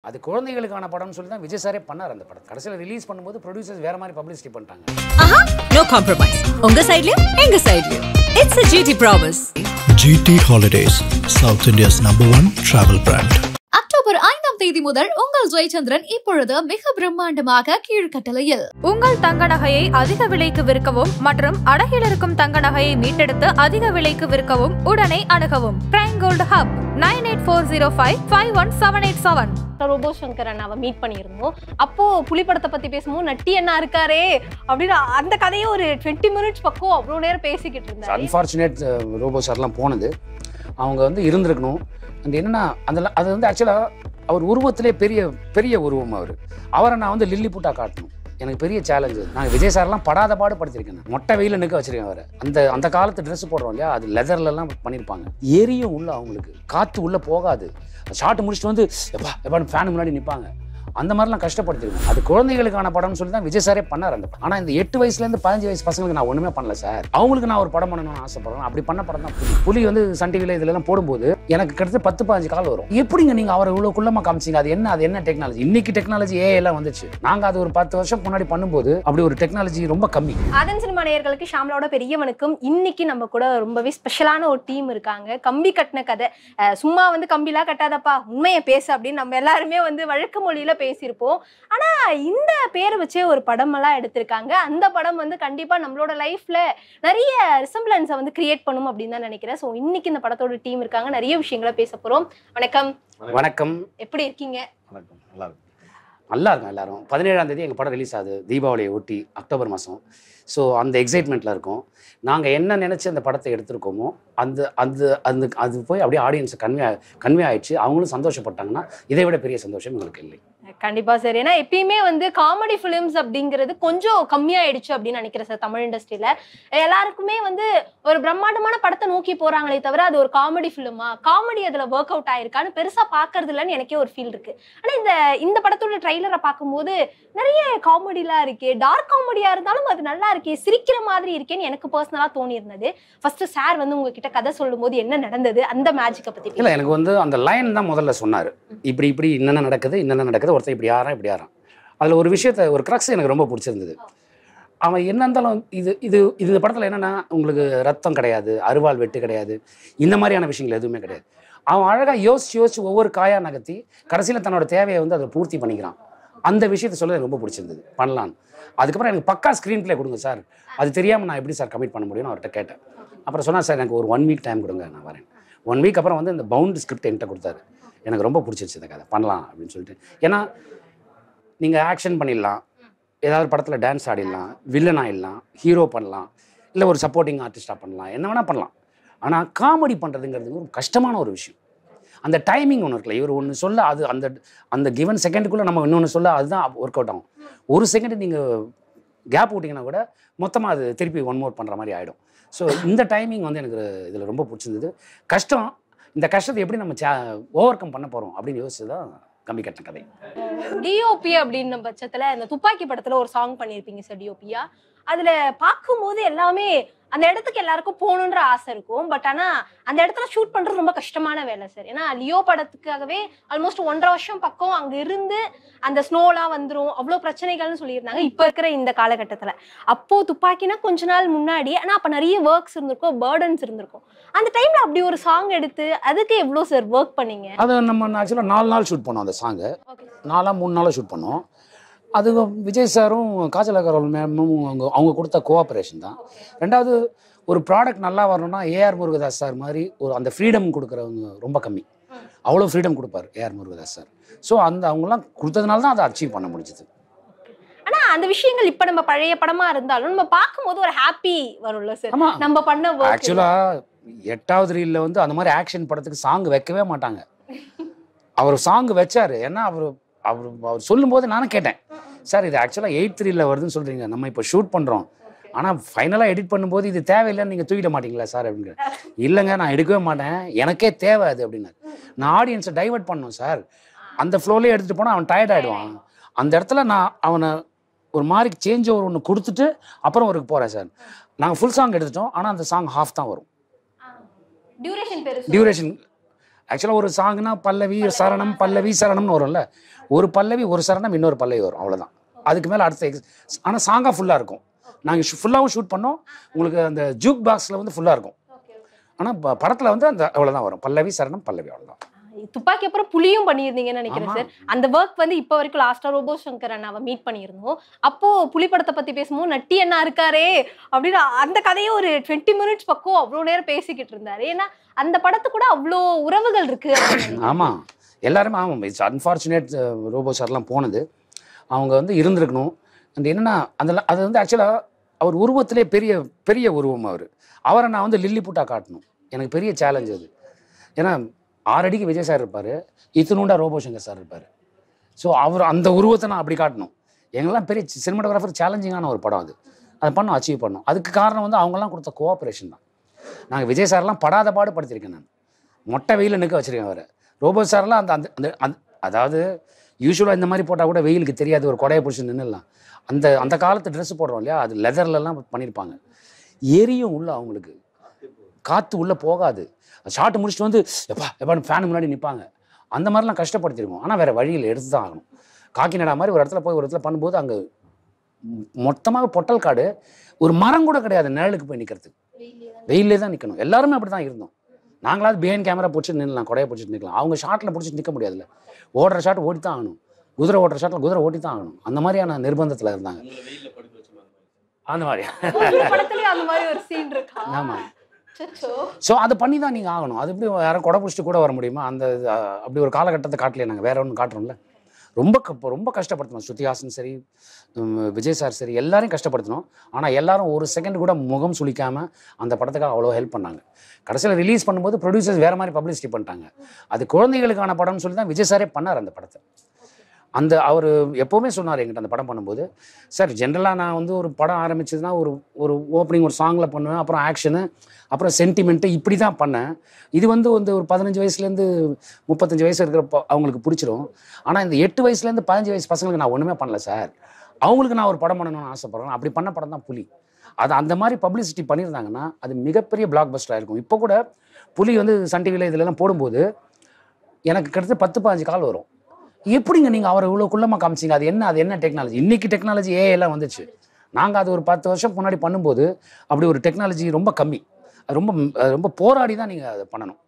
அது குழந்தைகளுக்கான படம்னு சொல்லி தான் விஜய் சாரே பண்ணார் அந்த படம். கடைசியில் ரிலீஸ் பண்ணும்போது ப்ரொடியூசர்ஸ் வேற மாதிரி பப்ளிசிட்டி பண்ணிட்டாங்க. No compromise. உங்க சைடுலயும் எங்க சைடுலயும். It's a GT promise. GT Holidays, South India's #1 travel brand. October 5ஆம் தேதி முதல் உங்கள் ஜெயச்சந்திரன் இப்பொழுது மிக பிரம்மாண்டமாக கீழ்கட்டளையில். உங்கள் தங்க நகையை அதிக விலைக்கு விற்கவும் மற்றும் அடகில் இருக்கும் தங்க நகையை மீட்டெடுத்து அதிக விலைக்கு விற்கவும் உடனே அணுகவும். Prime gold hub 9840551787. Robo Shankar அண்ணாவை மீட் பண்ணியிருந்தோம். அப்போ புலி படத்தை பத்தி பேசும்போது நட்டி என்ன இருக்காரே அப்படின்னு அந்த கதையை ஒரு 20 மினிட்ஸ் பக்கம் அவ்வளோ நேரம் பேசிக்கிட்டு இருந்தாரு. அன்ஃபார்ச்சுனேட் ரோபோ சார்லாம் போனது. அவங்க வந்து இருந்திருக்கணும். அந்த என்னன்னா அது வந்து ஆக்சுவலாக அவர் உருவத்திலே பெரிய உருவம். அவரை நான் வந்து லில்லி பூட்டா காட்டணும். எனக்கு பெரிய சேலஞ்சு. நான் விஜய் சார்லாம் படாத பாடு படுத்திருக்கேன். மொட்டை வெயில நிற்க வச்சிருக்கேன் அவரை. அந்த காலத்து ட்ரெஸ் போடுறோம் இல்லையா, அது லெதர்லாம் பண்ணியிருப்பாங்க. எரியும் உள்ள அவங்களுக்கு, காற்று உள்ளே போகாது. ஷார்ட் முடிச்சுட்டு வந்து எப்பான்னு ஃபேனு முன்னாடி நிற்பாங்க. அந்த மாதிரிலாம் கஷ்டப்படுத்திருக்கேன். அது குழந்தைகளுக்கான படம்னு சொல்லி தான் விஜய் சாரே பண்ணார் அந்த படம். ஆனால் இந்த 8 வயசுலேருந்து 15 வயசு பசங்களுக்கு நான் ஒன்றுமே பண்ணல சார். அவங்களுக்கு நான் ஒரு படம் பண்ணணும்னு ஆசைப்படுறேன். அப்படி பண்ண படம் தான் புலி. வந்து சன் டிவியில் இதெல்லாம் போடும்போது எனக்கு கிட்டத்தட்ட 10-15 கால் வரும். எப்படிங்க நீங்கள் அவரை இவ்வளோ குள்ளமாக காமிச்சிங்க? அது என்ன டெக்னாலஜி? இன்னைக்கு டெக்னாலஜி எல்லாம் வந்துச்சு. நாங்கள் அது ஒரு 10 வருஷம் முன்னாடி பண்ணும்போது அப்படி ஒரு டெக்னாலஜி ரொம்ப கம்மி. அதன் சினிமா நேயர்களுக்கு ஷாம்லாவோட பெரிய வணக்கம். இன்னைக்கு நம்ம கூட ரொம்பவே ஸ்பெஷலான ஒரு டீம் இருக்காங்க. கம்பி கட்டின கதை. சும்மா வந்து கம்பிலாம் கட்டாதப்பா, உண்மையை பேசு அப்படின்னு நம்ம எல்லாருமே வந்து வழக்கு மொழியில பேசியிருப்போம். ஆனா இந்த பேரை வச்சே ஒரு படம் எல்லாம் எடுத்திருக்காங்க. அந்த படம் வந்து கண்டிப்பா நம்மளோட லைஃப்ல நிறைய ரிசம்பிளன்ஸை வந்து கிரியேட் பண்ணும் அப்படின்னு தான் நினைக்கிறேன். ஸோ இன்னைக்கு இந்த படத்தோட டீம் இருக்காங்க. நிறைய விஷயங்களை பேச போறோம். வணக்கம். வணக்கம். எப்படி இருக்கீங்க? வணக்கம். நல்லா இருக்கும். எல்லாரும் 17ஆம் தேதி எங்கள் படம் ரிலீஸ் ஆகுது, தீபாவளியை ஒட்டி, அக்டோபர் மாதம். ஸோ அந்த எக்ஸைட்மெண்ட்டில் இருக்கோம். நாங்கள் என்ன நினச்சி அந்த படத்தை எடுத்திருக்கோமோ அது போய் அப்படியே ஆடியன்ஸை கன்வே ஆயிடுச்சு. அவங்களும் சந்தோஷப்பட்டாங்கன்னா இதை விட பெரிய சந்தோஷம் எங்களுக்கு இல்லை. கண்டிப்பா சார். ஏன்னா எப்பயுமே வந்து காமெடி ஃபிலிம்ஸ் அப்படிங்கிறது கொஞ்சம் கம்மியாயிடுச்சு அப்படின்னு நினைக்கிறேன் சார். தமிழ் இண்டஸ்ட்ரியில எல்லாருக்குமே வந்து ஒரு பிரம்மாண்டமான படத்தை நோக்கி போறாங்களே தவிர அது ஒரு காமெடி ஃபிலிமா, காமெடி அதுல ஒர்க் அவுட் ஆயிருக்கான்னு பெருசா பாக்குறது இல்லைன்னு எனக்கே ஒரு ஃபீல் இருக்கு. ஆனா இந்த படத்தோட ட்ரைலரை பார்க்கும்போது நிறைய காமெடிலாம் இருக்கே, டார்க் காமெடியா இருந்தாலும் அது நல்லா இருக்கே, சிரிக்கிற மாதிரி இருக்கேன்னு எனக்கு பர்சனலா தோணி இருந்தது. ஃபர்ஸ்ட் சார் வந்து உங்ககிட்ட கதை சொல்லும் போது என்ன நடந்தது, அந்த மேஜிக்கை பத்தி? இல்லை, எனக்கு வந்து அந்த லைன் தான் முதல்ல சொன்னார். இப்படி என்னென்ன நடக்குது, ஒருத்தர் இப்படி யாராம். அதில் ஒரு விஷயத்த, ஒரு கிரக்ஸ் எனக்கு ரொம்ப பிடிச்சிருந்தது. அவன் என்ன இருந்தாலும் இந்த படத்தில் என்னென்னா உங்களுக்கு ரத்தம் கிடையாது, அருவாள் வெட்டு கிடையாது, இந்த மாதிரியான விஷயங்கள் எதுவுமே கிடையாது. அவன் அழகாக யோசிச்சு ஒவ்வொரு காயாக நகர்த்தி கடைசியில் தன்னோட தேவையை வந்து அதை பூர்த்தி பண்ணிக்கிறான். அந்த விஷயத்த சொல்ல எனக்கு ரொம்ப பிடிச்சிருந்தது. பண்ணலான்னு. அதுக்கப்புறம் எனக்கு பக்கா ஸ்க்ரீன் பிளே கொடுங்க சார், அது தெரியாமல் நான் எப்படி சார் கமிட் பண்ண முடியும்னு அவர்கிட்ட கேட்டேன். அப்புறம் சொன்னால் சார் எனக்கு ஒரு 1 வீக் டைம் கொடுங்க, நான் வரேன். 1 வீக் அப்புறம் வந்து இந்த பவுண்ட் ஸ்கிரிப்ட் என்கிட்ட கொடுத்தாரு. எனக்கு ரொம்ப பிடிச்சிருச்சு இந்த கதை, பண்ணலாம் அப்படின்னு சொல்லிட்டு. ஏன்னா நீங்கள் ஆக்ஷன் பண்ணிடலாம், ஏதாவது படத்தில் டான்ஸ் ஆடிடலாம், வில்லன் ஆகிடலாம், ஹீரோ பண்ணலாம், இல்லை ஒரு சப்போர்ட்டிங் ஆர்டிஸ்டாக பண்ணலாம், என்ன வேணால் பண்ணலாம். ஆனால் காமெடி பண்ணுறதுங்கிறது ஒரு கஷ்டமான ஒரு விஷயம். அந்த டைமிங் ஒன்று இருக்குல்ல, இவர் ஒன்று சொல்ல அது அந்த கிவன் செகண்டுக்குள்ளே நம்ம இன்னொன்று சொல்ல அதுதான் ஒர்க் அவுட் ஆகும். ஒரு செகண்டு நீங்கள் கேப் விட்டிங்கன்னா கூட மொத்தமாக அது திருப்பி 1 மோர் பண்ணுற மாதிரி ஆகிடும். ஸோ இந்த டைமிங் வந்து எனக்கு இதில் ரொம்ப பிடிச்சிருந்தது. கஷ்டம், இந்த கஷ்டத்தை எப்படி நம்ம ஓவர் கம் பண்ண போகிறோம் அப்படின்னு யோசிச்சு தான் கம்பி கட்டின கதை. டிஓபி அப்படின்ன பட்சத்துல இந்த துப்பாக்கி படத்துல ஒரு சாங் பண்ணிருப்பீங்க சார், டிஓபியா. அதுல பார்க்கும்போது எல்லாமே அந்த இடத்துக்கு எல்லாருக்கும் போகணுன்ற ஆசை இருக்கும். பட் ஆனா அந்த இடத்துல ஷூட் பண்றது ரொம்ப கஷ்டமான வேலை சார். ஏன்னா லியோ படத்துக்காகவே ஆல்மோஸ்ட் 1.5 வருஷம் பக்கம் அங்க இருந்து அந்த ஸ்னோலாம் வந்துடும், அவ்வளோ பிரச்சனைகள்னு சொல்லியிருந்தாங்க இப்ப இருக்கிற இந்த காலகட்டத்துல. அப்போ துப்பாக்கினா கொஞ்ச நாள் முன்னாடி, ஆனா அப்ப நிறைய ஒர்க்ஸ் இருந்திருக்கும், பர்டன்ஸ் இருந்திருக்கும். அந்த டைம்ல அப்படி ஒரு சாங் எடுத்து அதுக்கு எவ்வளோ சார் ஒர்க் பண்ணீங்க? அதை நம்ம ஆக்சுவலாக 4 நாள் ஷூட் பண்ணோம். அந்த சாங்கை 3 நாளாக ஷூட் பண்ணோம். அது விஜய் சாரும் காஜல் அகர்வால் மேமும் அவங்க கொடுத்த கோஆப்ரேஷன் தான். ரெண்டாவது, ஒரு ப்ராடக்ட் நல்லா வரணும்னா ஏஆர் முருகதாஸ் சார் மாதிரி ஒரு அந்த ஃப்ரீடம் கொடுக்குறவங்க ரொம்ப கம்மி. அவ்வளோ ஃப்ரீடம் கொடுப்பார் ஏஆர் முருகதாஸ் சார். ஸோ அவங்கெல்லாம் கொடுத்ததுனால தான் அதை அச்சீவ் பண்ண முடிஞ்சது. ஆனா அந்த விஷயங்கள் இப்ப நம்ம பழைய படமா இருந்தாலும் நம்ம பார்க்கும்போது ஒரு ஹாப்பி வரும்ல சார். நம்ம பண்ண ஆக்சுவலா 8வது ரீல்ல வந்து அந்த மாதிரி ஆக்ஷன் படத்துக்கு சாங் வைக்கவே மாட்டாங்க. அவர் சாங் வச்சாரு. ஏன்னா அவர் சொல்லும்போது நானும் கேட்டேன், சார் இது ஆக்சுவலாக 8th ரீல்ல வருதுன்னு சொல்கிறீங்க, நம்ம இப்போ ஷூட் பண்ணுறோம், ஆனால் ஃபைனலாக எடிட் பண்ணும்போது இது தேவையில்லைன்னு நீங்கள் தூக்கிட மாட்டீங்களா சார் அப்படின்னு. இல்லைங்க, நான் எடுக்கவே மாட்டேன், எனக்கே தேவை அது அப்படின்னாரு. நான் ஆடியன்ஸை டைவர்ட் பண்ணணும் சார், அந்த ஃப்ளோலேயே எடுத்துகிட்டு போனால் அவன் டயர்ட் ஆகிடுவான். அந்த இடத்துல நான் அவனை ஒரு மாதிரி சேஞ்ச் ஓவர் ஒன்று கொடுத்துட்டு அப்புறம் ஒருக்கு போகிறேன் சார். நாங்கள் ஃபுல் சாங் எடுத்துட்டோம், ஆனால் அந்த சாங் ஹாஃப் தான் வரும். டியூரேஷன் ஆக்சுவலாக ஒரு சாங்னா பல்லவி சரணம் பல்லவி சரணம்னு வரும்ல, ஒரு பல்லவி ஒரு சரணம் இன்னொரு பல்லவி வரும், அவ்வளோதான். அதுக்கு மேலே அடுத்த ஆனால் சாங்காக ஃபுல்லாக இருக்கும். நாங்கள் ஃபுல்லாகவும் ஷூட் பண்ணோம். உங்களுக்கு அந்த ஜூக் பாக்ஸில் வந்து ஃபுல்லாக இருக்கும். ஆனால் படத்தில் வந்து அந்த அவ்வளோதான் வரும், பல்லவி சரணம் பல்லவி, அவ்வளோதான். துப்பாக்கி அப்புறம் புலியும் பண்ணியிருந்தீங்கன்னு நினைக்கிறேன் சார். அந்த ஒர்க் வந்து இப்போ வரைக்கும் லாஸ்டா ரோபோ சங்கர் அண்ணாவை மீட் பண்ணியிருந்தோம். அப்போ புலி படத்தை பத்தி பேசும்போது நட்டி அண்ணா இருக்காரே அப்படின்னு அந்த கதையை ஒரு 20 minutes பக்கம் அவ்வளோ நேரம் பேசிக்கிட்டு இருந்தாரு. ஏன்னா அந்த படத்து கூட அவ்வளோ உறவுகள் இருக்கு. ஆமாம், எல்லாருமே ஆமாம். இட்ஸ் அன்ஃபார்ச்சுனேட் ரோபோ சார்லாம் போனது. அவங்க வந்து இருந்திருக்கணும். அந்த என்னென்னா அது வந்து ஆக்சுவலாக அவர் உருவத்திலே பெரிய பெரிய உருவம். அவரை நான் வந்து லில்லி புட்டா காட்டணும். எனக்கு பெரிய சேலஞ்ச் அது. ஏன்னா 6 அடிக்கு விஜய் சார் இருப்பார், இத்தினூண்டா ரோபோ சங்கர் சார் இருப்பார். ஸோ அவர் அந்த உருவத்தை நான் அப்படி காட்டணும். எங்கெல்லாம் பெரிய சினிமாட்டோகிராஃபர் சேலஞ்சிங்கான ஒரு படம் அது. அதை பண்ணோம், அச்சீவ் பண்ணோம். அதுக்கு காரணம் வந்து அவங்கெல்லாம் கொடுத்த கோஆப்ரேஷன் தான். நாங்கள் விஜய் சார்லாம் படாத பாடு படுத்திருக்கேன். நான் மொட்டை வெயிலில் நிற்க வச்சுருக்கேன். அவரை ரோபோ சார்லாம் அந்த அந்த அந்த அதாவது யூஸ்வலாக இந்த மாதிரி போட்டால் கூட வெயிலுக்கு தெரியாது, ஒரு கொடையை பிடிச்சி நின்றுலாம். அந்த காலத்து ட்ரெஸ் போடுறோம் இல்லையா, அது லெதர்லலாம் பண்ணியிருப்பாங்க. எரியும் உள்ள, அவங்களுக்கு காற்று உள்ளே போகாது. ஷார்ட் முடிச்சுட்டு வந்து எப்பான்னு ஃபேன் முன்னாடி நிற்பாங்க. அந்த மாதிரிலாம் கஷ்டப்படுத்திருக்கோம். ஆனால் வேறு வழியில் எடுத்து தான் ஆகணும். காக்கிநாடா மாதிரி ஒரு இடத்துல போய் ஒரு இடத்துல பண்ணும்போது அங்கே மொத்தமாக பொட்டல் காடு, ஒரு மரம் கூட கிடையாது நிழலுக்கு போய் நிற்கிறதுக்கு. வெயிலே தான் நிற்கணும். எல்லாருமே அப்படி தான் இருந்தோம். நாங்களாவது பிஹைண்ட் கேமரா பிடிச்சிட்டு நின்றுலாம், கொடையை பிடிச்சிட்டு நிற்கலாம். அவங்க ஷாட்டில் பிடிச்சிட்டு நிற்க முடியாதுல்ல. ஓடுற ஷாட் ஓடி தான் ஆகணும், குதிரை ஓட்டுற ஷாட்டில் குதிரை ஓட்டி தான் ஆகணும். அந்த மாதிரியான நிர்பந்தத்தில் இருந்தாங்க. அந்த மாதிரி அந்த மாதிரி ஒரு சீன் இருக்கா? ஆமாம். ஸோ அதை பண்ணி தான் நீங்கள் ஆகணும். அது எப்படி யாரும் கொடை பிடிச்சிட்டு கூட வர முடியுமா? அந்த அப்படி ஒரு காலகட்டத்தை காட்டலையே. நாங்கள் வேற ஒன்று காட்டுறோம்ல. ரொம்ப கஷ்டப்படுத்தணும். ஸ்ருதிஹாசன் சரி, விஜய் சார் சரி, எல்லாரையும் கஷ்டப்படுத்தணும். ஆனால் எல்லாரும் ஒரு செகண்ட் கூட முகம் சுளிக்காமல் அந்த படத்துக்காக அவ்வளோ ஹெல்ப் பண்ணாங்க. கடைசியில் ரிலீஸ் பண்ணும்போது ப்ரொடியூசர்ஸ் வேறு மாதிரி பப்ளிசிட்டி பண்ணிட்டாங்க. அது குழந்தைகளுக்கான படம்னு சொல்லி தான் விஜய் சாரே பண்ணார் அந்த படத்தை. அவர் எப்போவுமே சொன்னார் என்கிட்ட அந்த படம் பண்ணும்போது, சார் ஜென்ரலாக நான் வந்து ஒரு படம் ஆரம்பிச்சதுன்னா ஒரு ஓப்பனிங் ஒரு சாங்கில் பண்ணுவேன், அப்புறம் ஆக்ஷனு, அப்புறம் சென்டிமெண்ட்டு, இப்படி தான் பண்ணேன். இது வந்து ஒரு 15 வயசுலேருந்து 35 வயசு இருக்கிற அவங்களுக்கு பிடிச்சிரும். ஆனால் இந்த 8 வயசுலேருந்து 15 வயசு பசங்களுக்கு நான் ஒன்றுமே பண்ணல சார். அவங்களுக்கு நான் ஒரு படம் பண்ணணும்னு ஆசைப்பட்றேன். அப்படி பண்ண படம் தான் புலி. அது அந்த மாதிரி பப்ளிசிட்டி பண்ணியிருந்தாங்கன்னா அது மிகப்பெரிய பிளாக் பஸ்டராக இருக்கும். இப்போ கூட புலி வந்து சன் டிவியில் இதிலெல்லாம் போடும்போது எனக்கு கிட்டத்தட்ட 10-15 கால் வரும். எப்படிங்க நீங்கள் அவரை இவ்வளோ குள்ளமாக காமிச்சிங்க? அது என்ன டெக்னாலஜி? இன்றைக்கி டெக்னாலஜி ஏஐலாம் வந்துச்சு. நாங்கள் அது ஒரு 10 வருஷம் முன்னாடி பண்ணும்போது அப்படி ஒரு டெக்னாலஜி ரொம்ப கம்மி. அது ரொம்ப போராடி தான் நீங்கள் அதை பண்ணணும்.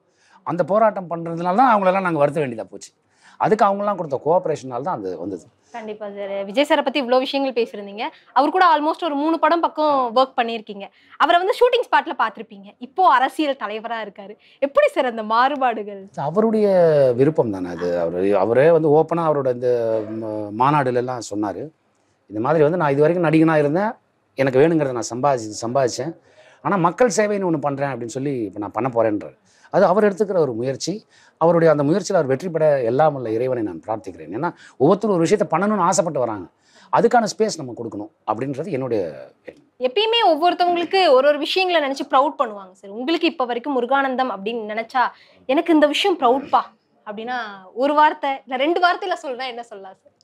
அந்த போராட்டம் பண்ணுறதுனால தான் அவங்களெல்லாம் நாங்கள் வருத்த வேண்டியதாக போச்சு. அதுக்கு அவங்களாம் கொடுத்த கோஆப்ரேஷனால் தான் அது வந்தது. கண்டிப்பா சார். விஜய் சாரை பத்தி இவ்வளவு விஷயங்கள் பேசியிருந்தீங்க. அவர் கூட ஆல்மோஸ்ட் ஒரு 3 படம் பக்கம் ஒர்க் பண்ணியிருக்கீங்க. அவரை வந்து ஷூட்டிங் ஸ்பாட்ல பார்த்திருப்பீங்க. இப்போ அரசியல் தலைவரா இருக்காரு. எப்படி சார் அந்த மாறுபாடுகள்? அவருடைய விருப்பம் தானே அது. அவரே வந்து ஓப்பனாக அவரோட இந்த மாநாடுலாம் சொன்னார். இந்த மாதிரி வந்து நான் இது வரைக்கும் நடிகனாக இருந்தேன், எனக்கு வேணுங்கிறத நான் சம்பாதிச்சேன். ஆனால் மக்கள் சேவைன்னு ஒன்று பண்ணுறேன் அப்படின்னு சொல்லி இப்போ நான் பண்ண போகிறேன்றார். அது அவர் எடுத்துக்கிற ஒரு முயற்சி. அவருடைய அந்த முயற்சியில் அவர் வெற்றி பெற எல்லாம் உள்ள இறைவனை நான் பிரார்த்திக்கிறேன். ஏன்னா ஒவ்வொருத்தரும் ஒரு விஷயத்தை பண்ணணும்னு ஆசைப்பட்டு வராங்க. அதுக்கான ஸ்பேஸ் நம்ம கொடுக்கணும் அப்படின்றது என்னுடைய. எப்பயுமே ஒவ்வொருத்தவங்களுக்கு ஒரு விஷயங்களை நினைச்சு ப்ரௌட் பண்ணுவாங்க சார். உங்களுக்கு இப்போ வரைக்கும் முருகானந்தம் அப்படின்னு நினைச்சா எனக்கு இந்த விஷயம் ப்ரௌட்பா அப்படின்னா ஒரு வார்த்தை இல்லை 2 வார்த்தையில சொல்றா என்ன சொல்லலாம் சார்?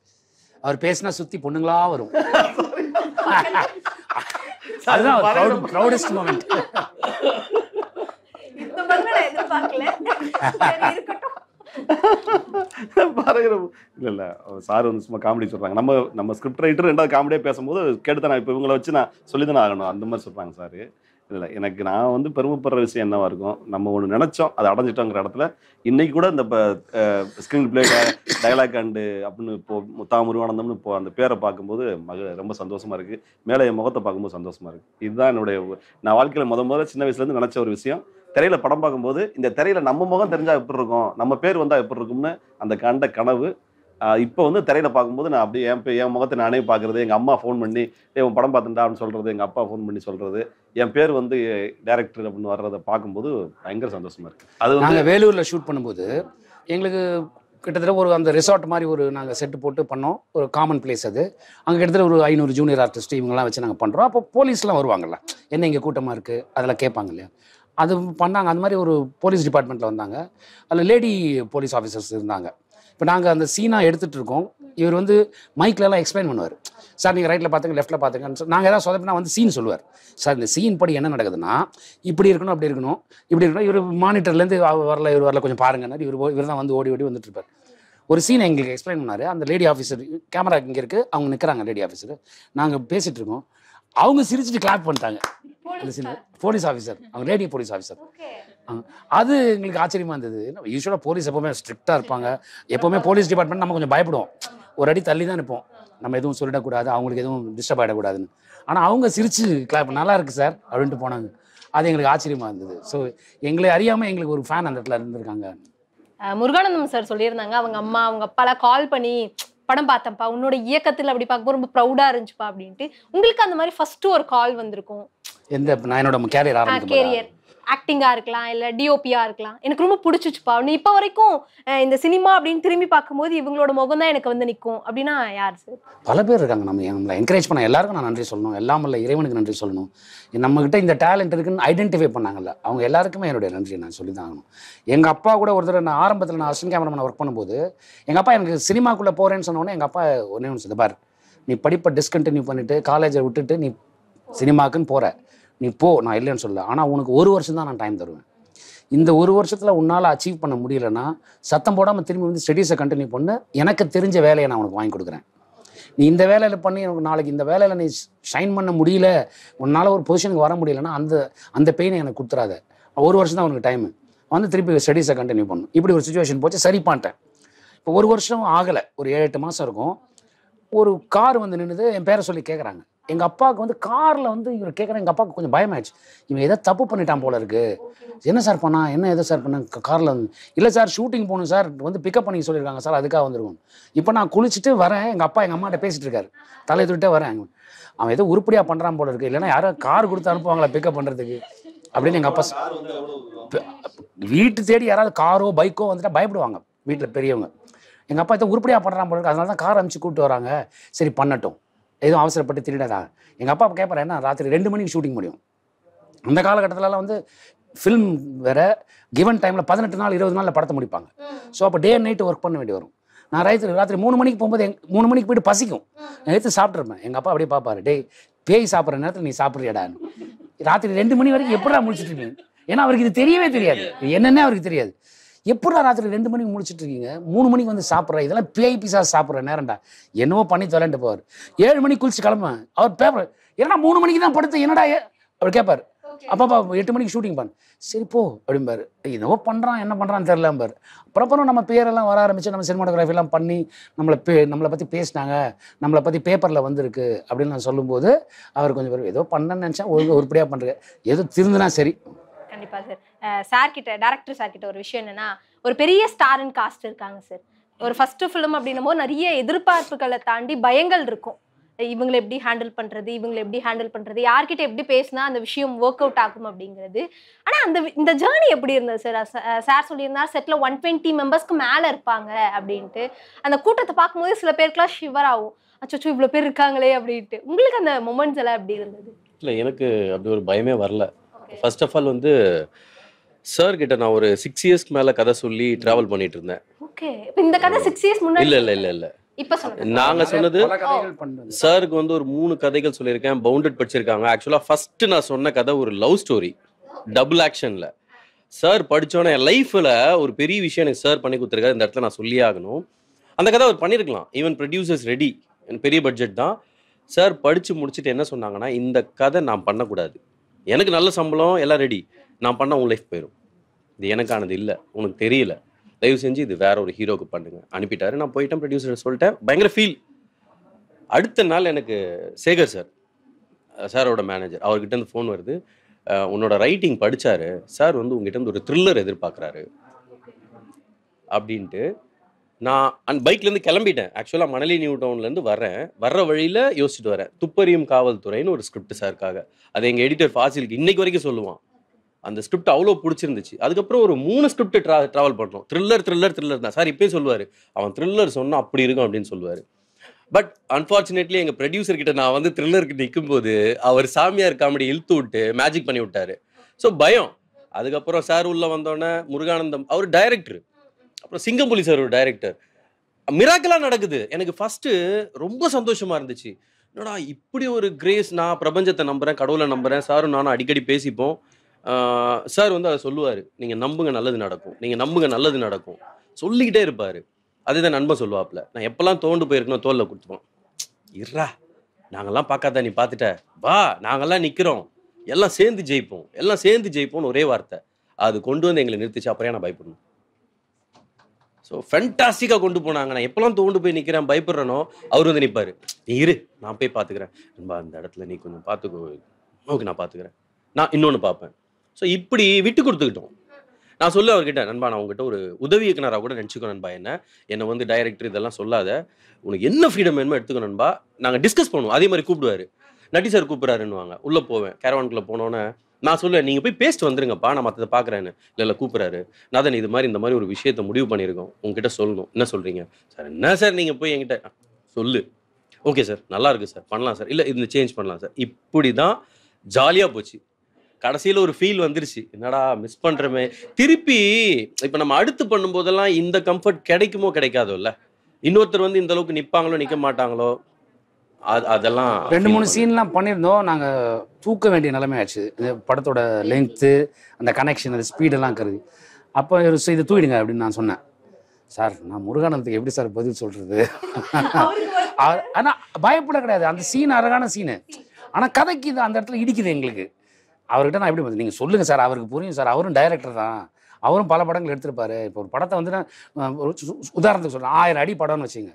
அவர் பேசினா சுற்றி பொண்ணுங்களா வரும். அதுதான் ப்ரௌடஸ்ட் மொமெண்ட். இந்த மாதிரி நான் எதிர்பார்க்கல. இல்ல சார் வந்து சும்மா காமெடி சொல்றாங்க. நம்ம ஸ்கிரிப்ட் ரைட்டர் 2வது காமெடியா பேசும்போது கேட்டு நான் இப்போ இவங்களை வச்சு நான் சொல்லிதானே ஆகணும் அந்த மாதிரி சொல்றாங்க சார். இல்லை எனக்கு நான் வந்து பெருமைப்படுற விஷயம் என்னவா இருக்கும், நம்ம ஒன்று நினைச்சோம் அதை அடைஞ்சிட்டோங்கிற இடத்துல இன்னைக்கு கூட இந்த ஸ்கிரீன் பிளே டயலாக் அண்டு அப்படின்னு இப்போ முருகானந்தம்னு இப்போ அந்த பேரை பார்க்கும்போது ரொம்ப சந்தோஷமா இருக்கு. மேலே என் முகத்தை பார்க்கும்போது சந்தோஷமா இருக்கு. இதுதான் என்னுடைய நான் வாழ்க்கையில் முதல்ல சின்ன வயசுலேருந்து நினைச்ச ஒரு விஷயம். திரையில படம் பார்க்கும்போது இந்த திரையில நம்ம முகம் தெரிஞ்சா எப்படி இருக்கும், நம்ம பேர் வந்தா எப்படி இருக்கும்னு அந்த கண்ட கனவு இப்போ வந்து திரையில பார்க்கும்போது நான் அப்படியே என் முகத்தை நானே பார்க்கறது, எங்கள் அம்மா ஃபோன் பண்ணி உன் படம் பார்த்துட்டா அப்படின்னு சொல்றது, எங்கள் அப்பா ஃபோன் பண்ணி சொல்றது, என் பேர் வந்து டைரக்டர் அப்படின்னு வர்றதை பார்க்கும்போது பயங்கர சந்தோஷமா இருக்கு. அது வந்து நாங்கள் வேலூரில் ஷூட் பண்ணும்போது எங்களுக்கு கிட்டத்தட்ட அந்த ரிசார்ட் மாதிரி நாங்கள் செட்டு போட்டு பண்ணோம். ஒரு காமன் பிளேஸ் அது. அங்கே கிட்டத்தட்ட ஒரு 500 ஜூனியர் ஆர்டிஸ்ட் இவங்கெல்லாம் வச்சு நாங்கள் பண்ணுறோம். அப்போ போலீஸ்லாம் வருவாங்கல்ல, என்ன இங்கே கூட்டமாக இருக்குது அதெல்லாம் கேட்பாங்க இல்லையா, அது பண்ணாங்க. அந்த மாதிரி ஒரு போலீஸ் டிபார்ட்மெண்ட்டில் வந்தாங்க. அதில் லேடி போலீஸ் ஆஃபீஸர்ஸ் இருந்தாங்க. இப்போ நாங்கள் அந்த சீனாக எடுத்துகிட்டு இருக்கோம். இவர் வந்து மைக்லலாம் எக்ஸ்பிளைன் பண்ணுவார். சார் நீங்கள் ரைட்டில் பார்த்துங்க, லெஃப்ட்டில் பார்த்துங்கன்னு நாங்கள் ஏதாவது சொதப்பினா வந்து சீன் சொல்லுவார். சார் இந்த சீன் படி என்ன நடக்குதுன்னா இப்படி இருக்கணும், அப்படி இருக்கணும், இப்படி இருக்கணும். இவர் மானிட்டர்லேருந்து இவர் வரல கொஞ்சம் பாருங்கன்னா இவர் தான் வந்து ஓடி ஓடி இருப்பார். ஒரு சீனை எங்களுக்கு எக்ஸ்பிளைன் பண்ணார். அந்த லேடி ஆஃபீஸர் கேமரா இங்கே இருக்குது, அவங்க நிற்கிறாங்க லேடி ஆஃபீஸர், நாங்கள் பேசிகிட்டு இருக்கோம், அவங்க சிரிச்சுட்டு கிளாப் பண்ணிட்டாங்க. அந்த சீன் போலீஸ் ஆஃபீஸர், அவங்க லேடி போலீஸ் ஆஃபீஸர். அது எங்களுக்கு ஆச்சரியமாக இருந்தது. யூஸ்வலாக போலீஸ் எப்போவுமே ஸ்ட்ரிக்டாக இருப்பாங்க. எப்போவுமே போலீஸ் டிபார்ட்மெண்ட் நம்ம கொஞ்சம் பயப்படுவோம், ஒரு அடி தள்ளி தான் நிற்போம், நம்ம எதுவும் சொல்லிடக்கூடாது, அவங்களுக்கு எதுவும் டிஸ்டர்ப் ஆகிடக்கூடாதுன்னு. ஆனால் அவங்க சிரிச்சு கிளாப் நல்லா இருக்குது சார் அப்படின்ட்டு போனாங்க. அது எங்களுக்கு ஆச்சரியமாக இருந்தது. ஸோ எங்களை அறியாமல் எங்களுக்கு ஒரு ஃபேன் அந்த இடத்துல இருந்திருக்காங்க. முருகானந்தம் சார் சொல்லியிருந்தாங்க, அவங்க அம்மா அவங்க அப்பாலாம் கால் பண்ணி படம் பார்த்தேன்ப்பா, உன்னோட இயக்கத்தில் அப்படி பார்க்கும்போது ரொம்ப ப்ரௌடாக இருந்துச்சுப்பா அப்படின்ட்டு. உங்களுக்கு அந்த மாதிரி ஃபர்ஸ்ட் ஒரு கால் வந்திருக்கும்? நான் என்னோட கேரியர் ஆக்டிங்கா இருக்கலாம், இல்ல டிஓபியா இருக்கலாம், எனக்கு ரொம்ப பிடிச்சிச்சுப்பா, இப்போ வரைக்கும் இந்த சினிமா அப்படின்னு திரும்பி பார்க்கும்போது இவங்களோட முகம் தான் எனக்கு வந்து நிற்கும் அப்படின்னா யார் சார்? பல பேர் இருக்காங்க. நம்மளை என்கரேஜ் பண்ண எல்லாருக்கும் நான் நன்றி சொல்லணும். எல்லாம் இல்லை இறைவனுக்கு நன்றி சொல்லணும். நம்மகிட்ட இந்த டேலண்ட் இருக்குன்னு ஐடென்டிஃபை பண்ணாங்கல்ல, அவங்க எல்லாருக்குமே என்னுடைய நன்றி நான் சொல்லி தான் ஆகணும். எங்கள் அப்பா கூட ஒரு தடவை நான் ஆரம்பத்தில் நான் அசிஸ்டன்ட் கேமராமேன் ஒர்க் பண்ணும்போது எங்கள் அப்பா எனக்கு சினிமாக்குள்ளே போகிறேன்னு சொன்னோன்னே எங்கள் அப்பா ஒன்றே ஒன்று சொல்லுது, பார் நீ படிப்பை டிஸ்கண்டினியூ பண்ணிவிட்டு காலேஜை விட்டுட்டு நீ சினிமாக்குன்னு போகிற, நீ போ, நான் இல்லைன்னு சொல்ல, ஆனால் உனக்கு 1 வருஷம் தான் நான் டைம் தருவேன். இந்த 1 வருஷத்தில் உன்னால் அச்சீவ் பண்ண முடியலன்னா சத்தம் போடாமல் திரும்பி வந்து ஸ்டடீஸை கண்டினியூ பண்ணு, எனக்கு தெரிஞ்ச வேலையை நான் உனக்கு வாங்கி கொடுக்குறேன். நீ இந்த வேலையில் பண்ணி எனக்கு நாளைக்கு இந்த வேலையில் நீ ஷைன் பண்ண முடியல, உன்னால் ஒரு பொசிஷனுக்கு வர முடியலன்னா அந்த பெயினை எனக்கு கொடுத்துறாத. 1 வருஷம் தான் உனக்கு டைமு, வந்து திருப்பி ஸ்டடீஸை கண்டினியூ பண்ணணும். இப்படி ஒரு சுச்சுவேஷன் போச்சு. சரி பண்ணிட்டேன். இப்போ 1 வருஷம் ஆகலை, ஒரு 7-8 மாதம் இருக்கும். ஒரு கார் வந்து நின்றுது, என் பேரை சொல்லி கேட்குறாங்க. எங்கள் அப்பாவுக்கு வந்து காரில் வந்து இவர் கேட்குறேன். எங்கள் அப்பாவுக்கு கொஞ்சம் பயமாயிடுச்சு, இவன் எதோ தப்பு பண்ணிட்டான் போல இருக்கு. என்ன சார் பண்ணா, என்ன எதோ சார் பண்ண காரில் வந்து, இல்லை சார் ஷூட்டிங் போகணும் சார், வந்து பிக்கப் பண்ணி சொல்லியிருக்காங்க சார், அதுக்காக வந்துருக்கும். இப்போ நான் குளிச்சுட்டு வரேன், எங்கள் அப்பா எங்கள் அம்மாட்ட பேசிட்டு இருக்காரு, தலை தூட்டே வரேன். அவன் ஏதோ உருப்படியாக பண்ணுறான் போல இருக்கு, இல்லைன்னா யாரும் கார் கொடுத்து அனுப்புவாங்களா பிக்கப் பண்ணுறதுக்கு அப்படின்னு எங்கள் அப்பா. வீட்டு தேடி யாராவது காரோ பைக்கோ வந்துட்டா பயப்படுவாங்க வீட்டில் பெரியவங்க. எங்கள் அப்பா ஏதோ உருப்படியாக பண்ணுறான் போல இருக்கு, அதனால தான் கார் அனுப்பிச்சு கூப்பிட்டு வராங்க, சரி பண்ணட்டும், எதுவும் அவசரப்பட்டு திருடாதா. எங்கள் அப்பா கேட்பாரு, என்ன ராத்திரி 2 மணிக்கு ஷூட்டிங் முடியும். அந்த காலகட்டத்திலலாம் வந்து ஃபில்ம் வேற, கிவன் டைமில் 18 நாள் 20 நாளில் படத்தை முடிப்பாங்க. ஸோ அப்போ டே அண்ட் நைட்டு ஒர்க் பண்ண வேண்டி வரும். நான் ராத்திரி 3 மணிக்கு போகும்போது 3 மணிக்கு போய்ட்டு பசிக்கும், நான் எடுத்து சாப்பிட்ருப்பேன். எங்கள் அப்பா அப்படியே பார்ப்பாரு, டேய் பேய் சாப்பிட்ற நேரத்தில் நீ சாப்பிட்றியடான்னு. ராத்திரி 2 மணி வரைக்கும் எப்படா முடிச்சுட்டு இருக்கீங்க, ஏன்னா அவருக்கு இது தெரியவே தெரியாது, என்னென்ன அவருக்கு தெரியாது. எப்படா ராத்திரி 2 மணிக்கு முடிச்சுட்டு இருக்கீங்க, 3 மணிக்கு வந்து சாப்பிட்ற, இதெல்லாம் பேய் பீஸா சாப்பிட்ற நேரம்டா, என்னவோ பண்ணி தொலைன்ட்டு போவார். 7 மணிக்கு குளிச்சு கிளம்புவேன். அவர் பேப்பர், ஏன்னா 3 மணிக்கு தான் படுத்து என்னடா அவர் கேட்பார். அப்பா 8 மணிக்கு ஷூட்டிங் பண்ணு, சரி போ அப்படிம்பாரு. என்னவோ பண்ணுறான், என்ன பண்ணுறான்னு தெரியலம்பார். அப்புறம் நம்ம பேரெல்லாம் வர ஆரம்பிச்சு, நம்ம சினிமாட்டோகிராஃபிலாம் பண்ணி நம்மளை பற்றி பேசினாங்க, நம்மளை பற்றி பேப்பரில் வந்திருக்கு அப்படின்னு நான் சொல்லும்போது அவர் கொஞ்சம் பேர் ஏதோ பண்ணேன்னு நினச்சேன், உருப்படியாக பண்ணுறேன், ஏதோ திருந்துனா சரி. கண்டிப்பா சார். சார் கிட்ட, டைரக்டர் சார் கிட்ட ஒரு விஷயம் என்னன்னா, ஒரு பெரிய ஸ்டார் அண்ட் காஸ்ட் இருக்காங்க சார். ஒரு ஃபர்ஸ்ட் ஃபிலிம் அப்படின்னும் போது நிறைய எதிர்பார்ப்புகளை தாண்டி பயங்கள் இருக்கும். இவங்களை எப்படி ஹேண்டில் பண்றது, யார்கிட்ட எப்படி பேசினா அந்த விஷயம் ஒர்க் அவுட் ஆகும் அப்படிங்கிறது. ஆனா இந்த ஜேர்னி எப்படி இருந்தது சார்? சார் சொல்லியிருந்தார் செட்ல 120 மெம்பர்ஸ்க்கு மேல இருப்பாங்க அப்படின்ட்டு. அந்த கூட்டத்தை பார்க்கும்போது சில பேருக்குலாம் ஷிவர் ஆகும், அச்சோ இவ்வளவு பேர் இருக்காங்களே அப்படின்ட்டு. உங்களுக்கு அந்த மொமெண்ட்ஸ் எல்லாம் எப்படி இருந்தது? இல்லை, எனக்கு அப்படி ஒரு பயமே வரல. ஃபர்ஸ்ட் ஆஃப் ஆல் வந்து சார் கிட்ட நான் ஒரு 6 இயர்ஸ்க்கு மேல கதை சொல்லி டிராவல் பண்ணிட்டு இருந்தேன். ஓகே, இப்போ இந்த கதை 6 இயர்ஸ் முன்னாடி? இல்ல இப்ப சொல்லுங்க. நாங்க சொன்னது சாருக்கு வந்து ஒரு 3 கதைகள் சொல்லியிருக்கேன், பவுண்டட் படிச்சிருக்காங்க. ஆக்சுவலா ஃபர்ஸ்ட் நான் சொன்ன கதை ஒரு லவ் ஸ்டோரி, டபுள் ஆக்ஷன்ல. சார் படிச்சோன்னே என் லைஃப்ல ஒரு பெரிய விஷயம் எனக்கு சார் பண்ணி கொடுத்துருக்காரு, இந்த இடத்துல நான் சொல்லியே ஆகணும். அந்த கதை அவர் பண்ணியிருக்கலாம், ஈவன் ப்ரொடியூசர்ஸ் ரெடி, பெரிய பட்ஜெட் தான். சார் படிச்சு முடிச்சுட்டு என்ன சொன்னாங்கன்னா, இந்த கதை நான் பண்ணக்கூடாது, எனக்கு நல்ல சம்பளம் எல்லாம் ரெடி, நான் பண்ண உன் லைஃப் போயிடும், இது எனக்கானது இல்லை, உனக்கு தெரியல, தயவு செஞ்சு இது வேற ஒரு ஹீரோக்கு பண்ணுங்க அனுப்பிட்டாரு. நான் போயிட்டேன், ப்ரொடியூசர் சொல்லிட்டேன், பயங்கர ஃபீல். அடுத்த நாள் எனக்கு சேகர் சார், சாரோட மேனேஜர், அவர்கிட்ட இருந்து ஃபோன் வருது, உன்னோட ரைட்டிங் படிச்சாரு சார், வந்து உங்ககிட்ட இருந்து ஒரு த்ரில்லர் எதிர்பார்க்குறாரு அப்படின்ட்டு. நான் பைக்லேருந்து கிளம்பிட்டேன். ஆக்சுவலாக மணலி நியூ டவுன்லேருந்து வர்ற வழியில் யோசிச்சுட்டு வரேன், துப்பறியும் காவல்துறைன்னு ஒரு ஸ்கிரிப்ட் சாருக்காக. அது எங்கள் எடிட்டர் ஃபாசிலுக்கு இன்னைக்கு வரைக்கும் சொல்லுவான், அந்த ஸ்கிரிப்ட் அவ்வளோ பிடிச்சிருந்துச்சு. அதுக்கப்புறம் ஒரு 3 ஸ்கிரிப்ட் ட்ராவல் பண்ணுறோம், த்ரில்லர் தான் சார். இப்போயே சொல்லுவார், அவன் த்ரில்லர் சொன்னால் அப்படி இருக்கும் அப்படின்னு சொல்லுவார். பட் அன்ஃபார்ச்சுனேட்லி எங்கள் ப்ரொடியூசர் கிட்ட நான் வந்து த்ரில்லருக்கு நிற்கும்போது அவர் சாமியார் காமெடி இழுத்து விட்டு மேஜிக் பண்ணி விட்டாரு. ஸோ பயம். அதுக்கப்புறம் சார் உள்ள வந்தோடனே முருகானந்தம் அவர் டைரக்டர், அப்புறம் சிங்கம்புலி சார் ஒரு டைரக்டர். மிராக்கலா நடக்குது. எனக்கு ஃபர்ஸ்ட் ரொம்ப சந்தோஷமா இருந்துச்சு. என்னடா இப்படி ஒரு கிரேஸ், நான் பிரபஞ்சத்தை நம்புறேன், கடவுளை நம்புறேன், சாரும் நானும் அடிக்கடி பேசிப்போம். சார் வந்து அதை சொல்லுவார், நீங்கள் நம்புங்க நல்லது நடக்கும், நீங்கள் நம்புங்க நல்லது நடக்கும் சொல்லிக்கிட்டே இருப்பார். அதுதான் நண்பன் சொல்லுவாப்புல, நான் எப்போல்லாம் தோண்டு போயிருக்கணும் தோலில் கொடுத்துப்போம், இருறா நாங்கள்லாம் பார்க்காதா நீ பார்த்துட்ட, வா நாங்கள்லாம் நிற்கிறோம், எல்லாம் சேர்ந்து ஜெயிப்போம், எல்லாம் சேர்ந்து ஜெயிப்போம்னு ஒரே வார்த்தை. அது கொண்டு வந்து எங்களை நிறுத்திச்சு. அப்புறம் நான் பயப்படணும். ஸோ ஃபென்டாஸ்டிக்காக கொண்டு போனாங்க. நான் எப்போல்லாம் தோண்டு போய் நிற்கிறேன் பயப்படுறேனோ அவர் வந்து நிற்பார், நீ இரு நான் போய் பார்த்துக்கிறேன், நண்பா அந்த இடத்துல நீ கொஞ்சம் பார்த்துக்கோ, ஓகே நான் பார்த்துக்கிறேன், நான் இன்னொன்று பார்ப்பேன். ஸோ இப்படி விட்டு கொடுத்துக்கிட்டோம். நான் சொல்ல அவர்கிட்ட, நண்பா நான் உங்ககிட்ட ஒரு உதவி இயக்குனராக கூட நினச்சிக்கோ நண்பா, என்னை வந்து டைரக்டர் இதெல்லாம் சொல்லாத, உனக்கு என்ன ஃப்ரீடம் வேணுமோ எடுத்துக்கோ நண்பா, நாங்கள் டிஸ்கஸ் பண்ணுவோம். அதே மாதிரி கூப்பிடுவார், நட்டி சார் கூப்பிட்றாருன்னுவாங்க, உள்ளே போவேன் கேரவானுக்குள்ளே போனோன்னே நான் சொல்லுவேன், நீங்கள் போய் பேசிட்டு வந்துருங்கப்பா நான் மற்றதை பார்க்குறேன்னு. இல்லை கூப்பிட்றாரு, நாதன் இது மாதிரி இந்த மாதிரி ஒரு விஷயத்தை முடிவு பண்ணியிருக்கோம், உங்ககிட்ட சொல்லணும், என்ன சொல்கிறீங்க சார்? என்ன சார் நீங்கள் போய் என்கிட்ட சொல்லு, ஓகே சார் நல்லா இருக்குது சார் பண்ணலாம் சார், இல்லை இந்த சேஞ்ச் பண்ணலாம் சார். இப்படி தான் ஜாலியாக போச்சு. கடைசியில் ஒரு ஃபீல் வந்துருச்சு, என்னடா மிஸ் பண்ணுறமே. திருப்பி இப்போ நம்ம அடுத்து பண்ணும்போதெல்லாம் இந்த கம்ஃபர்ட் கிடைக்குமோ கிடைக்காதோ இல்லை, இன்னொருத்தர் வந்து இந்த அளவுக்கு நிற்பாங்களோ நிற்க மாட்டாங்களோ, அதெல்லாம் 2-3 சீன்லாம் பண்ணியிருந்தோம். நாங்கள் தூக்க வேண்டிய நிலைமை ஆச்சு. படத்தோட லென்த்து, அந்த கனெக்ஷன், அந்த ஸ்பீடெல்லாம் கருதி. அப்போ இதை தூக்கிடுங்க அப்படின்னு நான் சொன்னேன். சார் நான் முருகானந்தத்துக்கு எப்படி சார் பதில் சொல்கிறது? ஆனால் பயப்பட கிடையாது, அந்த சீன் அழகான சீனு. ஆனால் கதைக்கு இது அந்த இடத்துல இடிக்குது எங்களுக்கு. அவர்கிட்ட நான் எப்படி பார்த்து, நீங்கள் சொல்லுங்கள் சார், அவருக்கு புரியும் சார், அவரும் டைரக்டர் தான், அவரும் பல படங்கள் எடுத்திருப்பாரு. இப்போ ஒரு படத்தை வந்து நான் உதாரணத்துக்கு சொல்கிறேன், 1000 அடி படம்னு வச்சுங்க,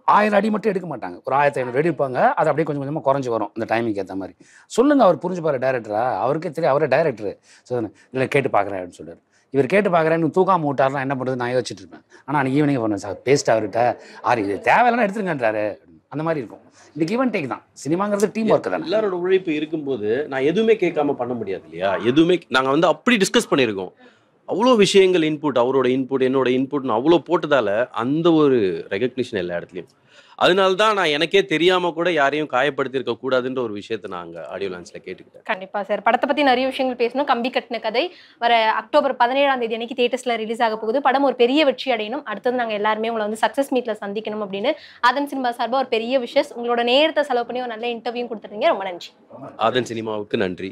1000 அடி மட்டும் எடுக்க மாட்டாங்க, ஒரு 1500 அடி எடுப்பாங்க. அது அப்படியே கொஞ்சம் கொஞ்சமாக குறைஞ்சி வரும் அந்த டைமிங்க்கு ஏற்ற மாதிரி. சொல்லுங்கள் அவர் புரிஞ்சுப்பாரு டைரக்டரா, அவருக்கே தெரியும், அவரே டைரக்டரு. ஸோ இல்லை கேட்டு பார்க்குறேன் அப்படின்னு சொல்லுவார். இவர் கேட்டு பார்க்குறேன்னு தூக்காமல் விட்டார்லாம் என்ன பண்ணுறது நான் யோசிச்சுட்டு இருப்பேன். ஆனால் அன்றைக்கி ஈவினிங் பண்ணேன் சார், பேஸ்ட் அவர்கிட்ட இது தேவையில்லாம் எடுத்துருங்கன்றாரு. அந்த மாதிரி இருக்கும். இந்த கிவ் அண்ட் டேக் தான் சினிமாங்கிறது, டீம் ஒர்க் தான். எல்லாரோட உழைப்பு இருக்கும்போது நான் எதுவுமே கேட்காம பண்ண முடியாது இல்லையா? எதுவுமே நாங்கள் வந்து அப்படி டிஸ்கஸ் பண்ணியிருக்கோம். அவ்வளோ விஷயங்கள் இன்புட், அவரோட இன்புட் என்னோட இன்புட்னு அவ்வளோ போட்டதால அந்த ஒரு ரெகக்னிஷன் எல்லா இடத்துலையும். அதனால தான் நான் எனக்கே தெரியாமல் கூட யாரையும் காயப்படுத்தியிருக்க கூடாதுன்ற ஒரு விஷயத்தை நான் அங்கே ஆடியோ லான்ச்சில் கேட்டுக்கிட்டேன். கண்டிப்பாக சார், படத்தை பற்றி நிறைய விஷயங்கள் பேசணும். கம்பி கட்டின கதை வர அக்டோபர் 17ஆம் தேதி அன்னைக்கு தியேட்டர்ஸில் ரிலீஸ் ஆக போகுது. படம் ஒரு பெரிய வெற்றி அடையணும். அடுத்தது நாங்கள் எல்லாருமே உங்களை வந்து சக்ஸஸ் மீட்டில் சந்திக்கணும் அப்படின்னு ஆதன் சினிமா சார்பாக ஒரு பெரிய விஷஸ். உங்களோட நேரத்தை செலவு பண்ணி ஒரு நல்ல இன்டர்வியூ கொடுத்துருங்க. ரொம்ப நன்றி. ஆதன் சினிமாவுக்கு நன்றி.